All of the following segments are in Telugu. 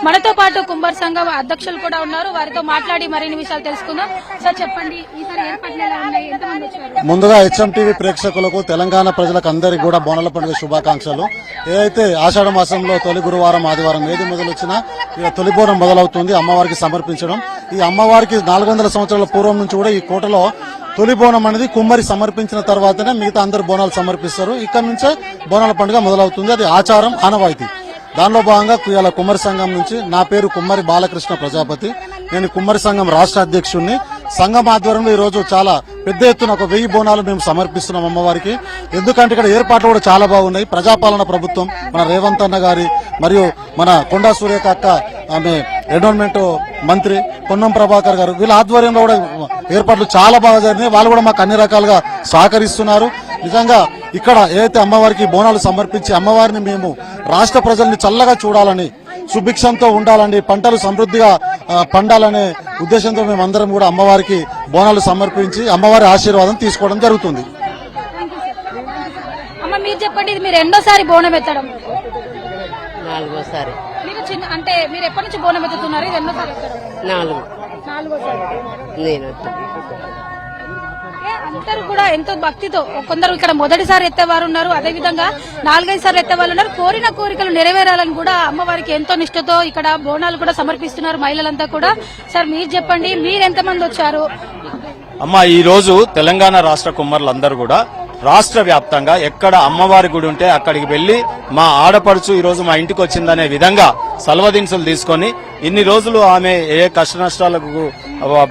మనతో పాటు కుమ్మరి సంఘం అధ్యక్షులు కూడా ఉన్నారు. వారితో మాట్లాడి మరిన్ని విషయాలు తెలుసుకుందాం. సార్ చెప్పండి, ఈసారి ఏర్పాట్లు ఎలా ఉన్నాయి, ఎంతమంది వచ్చారు? ముందుగా హెచ్ఎంటీవీ ప్రేక్షకులకు తెలంగాణ ప్రజలకు అందరికీ కూడా బోనాల పండుగ శుభాకాంక్షలు. ఏదైతే ఆషాఢ మాసంలో తొలి గురువారం ఆదివారం ఏది మొదలొచ్చినా తొలి బోనం మొదలవుతుంది అమ్మవారికి సమర్పించడం. ఈ అమ్మవారికి 400 సంవత్సరాల పూర్వం నుంచి కూడా ఈ కోటలో తొలి బోనం అనేది కుమ్మరి సమర్పించిన తర్వాతనే మిగతా అందరు బోనాలు సమర్పిస్తారు. ఇక్కడి నుంచే బోనాల పండుగ మొదలవుతుంది. అది ఆచారం, ఆనవాయితీ. దానిలో భాగంగా ఇవాళ కుమ్మరి సంఘం నుంచి నా పేరు కుమ్మరి బాలకృష్ణ ప్రజాపతి. నేను కుమ్మరి సంఘం రాష్ట్ర అధ్యక్షుడిని. సంఘం ఆధ్వర్యంలో ఈ రోజు చాలా పెద్ద ఎత్తున 1000 బోనాలు మేము సమర్పిస్తున్నాం అమ్మవారికి. ఎందుకంటే ఇక్కడ ఏర్పాట్లు కూడా చాలా బాగున్నాయి. ప్రజాపాలన ప్రభుత్వం, మన రేవంత్ అన్న గారి మరియు మన కొండా సూర్యక అక్క, ఆమె ఎన్విరాన్మెంట్ మంత్రి పొన్నం ప్రభాకర్ గారు, వీళ్ళ ఆధ్వర్యంలో కూడా ఏర్పాట్లు చాలా బాగా జరిగినాయి. వాళ్ళు కూడా మాకు అన్ని రకాలుగా సహకరిస్తున్నారు. నిజంగా ఇక్కడ ఏదైతే అమ్మవారికి బోనాలు సమర్పించి అమ్మవారిని మేము రాష్ట్ర ప్రజల్ని చల్లగా చూడాలని, సుభిక్షంతో ఉండాలని, పంటలు సమృద్ధిగా పండాలనే ఉద్దేశంతో మేమందరం కూడా అమ్మవారికి బోనాలు సమర్పించి అమ్మవారి ఆశీర్వాదం తీసుకోవడం జరుగుతుంది. అమ్మ మీరు చెప్పండి, ఇది మీరు రెండోసారి బోనం ఎత్తడం? నాలుగోసారి. మీరు అంటే మీరు ఎప్పటి నుంచి బోనం ఎత్తుతున్నారు? ఇది రెండోసారి ఎత్తడం? నాలుగోసారి. నేను అందరూ కూడా ఎంతో భక్తితో, కొందరు ఇక్కడ మొదటిసారి ఎత్తేవారు ఉన్నారు, అదే విధంగా 4-5 సార్లు ఎత్తేవాళ్ళు ఉన్నారు. కోరిన కోరికలు నెరవేరాలని కూడా అమ్మవారికి ఎంతో నిష్ఠతో ఇక్కడ బోనాలు కూడా సమర్పిస్తున్నారు మహిళలంతా కూడా. సార్ మీరు చెప్పండి, మీరు ఎంతమంది వచ్చారు? అమ్మ, ఈ రోజు తెలంగాణ రాష్ట్ర కుమ్మరులందరూ కూడా రాష్ట్ర వ్యాప్తంగా ఎక్కడ అమ్మవారి గుడి ఉంటే అక్కడికి వెళ్లి మా ఆడపడుచు ఈ రోజు మా ఇంటికి వచ్చిందనే విధంగా సల్వదిన్సులు తీసుకొని ఇన్ని రోజులు ఆమె ఏ కష్ట నష్టాలకు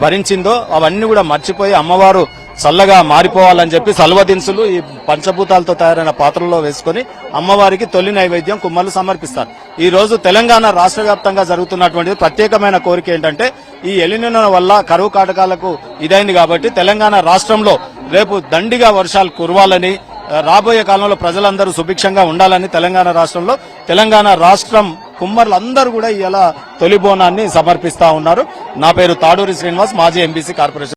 భరించిందో అవన్నీ కూడా మర్చిపోయి అమ్మవారు చల్లగా మారిపోవాలని చెప్పి సల్వదిన్సులు ఈ పంచభూతాలతో తయారైన పాత్రలో వేసుకుని అమ్మవారికి తొలి నైవేద్యం కుమ్మర్లు సమర్పిస్తారు. ఈ రోజు తెలంగాణ రాష్ట్ర వ్యాప్తంగా జరుగుతున్నటువంటి ప్రత్యేకమైన కోరిక ఏంటంటే, ఈ ఎలినినో వల్ల కరువు కాటకాలకు ఇదైంది కాబట్టి తెలంగాణ రాష్ట్రంలో రేపు దండిగా వర్షాలు కురవాలని, రాబోయే కాలంలో ప్రజలందరూ సుభిక్షంగా ఉండాలని తెలంగాణ రాష్ట్రంలో తెలంగాణ రాష్ట్రం కుమ్మర్లందరూ కూడా ఇలా తొలి బోనాన్ని సమర్పిస్తా ఉన్నారు. నా పేరు తాడూరి శ్రీనివాస్, మాజీ ఎంబీసీ కార్పొరేషన్